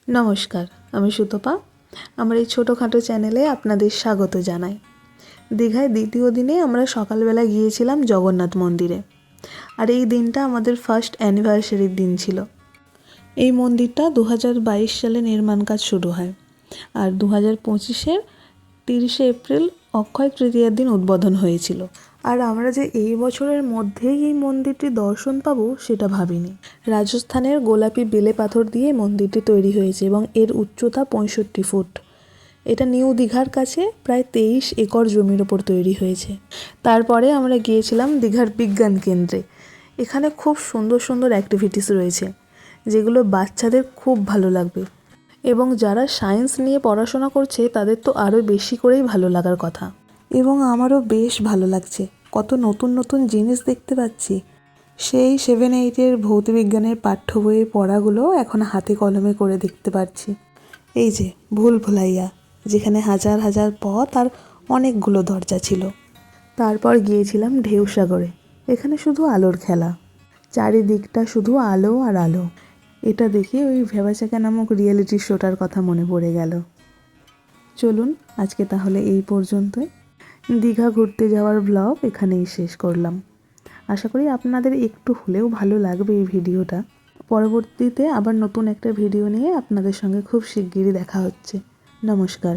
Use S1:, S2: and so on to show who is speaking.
S1: নমস্কার, আমি সুতপা। আমার এই ছোটোখাটো চ্যানেলে আপনাদের স্বাগত জানাই। দীঘায় দ্বিতীয় দিনে আমরা সকালবেলা গিয়েছিলাম জগন্নাথ মন্দিরে। আর এই দিনটা আমাদের ফার্স্ট অ্যানিভার্সারির দিন ছিল। এই মন্দিরটা 2022 সালে নির্মাণ কাজ শুরু হয়, আর 2025-এর 30শে এপ্রিল অক্ষয় তৃতীয়ার দিন উদ্বোধন হয়েছিল। আর আমরা যে এই বছরের মধ্যেই এই মন্দিরটি দর্শন পাবো সেটা ভাবিনি। রাজস্থানের গোলাপি বেলে পাথর দিয়ে মন্দিরটি তৈরি হয়েছে এবং এর উচ্চতা 65 ফুট। এটা নিউ দীঘার কাছে প্রায় 23 একর জমির ওপর তৈরি হয়েছে। তারপরে আমরা গিয়েছিলাম দীঘার বিজ্ঞান কেন্দ্রে। এখানে খুব সুন্দর সুন্দর অ্যাক্টিভিটিস রয়েছে, যেগুলো বাচ্চাদের খুব ভালো লাগবে, এবং যারা সায়েন্স নিয়ে পড়াশোনা করছে তাদের তো আরও বেশি করেই ভালো লাগার কথা। এবং আমারও বেশ ভালো লাগছে, কত নতুন নতুন জিনিস দেখতে পাচ্ছি। সেই 7-8-এর ভৌতবিজ্ঞানের পাঠ্য বইয়ে পড়াগুলো এখন হাতে কলমে করে দেখতে পাচ্ছি। এই যে ভুল ভুলাইয়া, যেখানে হাজার হাজার পথ আর অনেকগুলো দরজা ছিল। তারপর গিয়েছিলাম ঢেউসাগরে। এখানে শুধু আলোর খেলা, চারিদিকটা শুধু আলো আর আলো। এটা দেখে ওই ভ্যাবাচ্যাকা নামক রিয়েলিটি শোটার কথা মনে পড়ে গেল। চলুন আজকে তাহলে এই পর্যন্তই। দীঘা ঘুরতে যাওয়ার ব্লগ এখানেই শেষ করলাম। আশা করি আপনাদের একটু হলেও ভালো লাগবে এই ভিডিওটা। পরবর্তীতে আবার নতুন একটা ভিডিও নিয়ে আপনাদের সঙ্গে খুব শিগগিরই দেখা হচ্ছে। নমস্কার।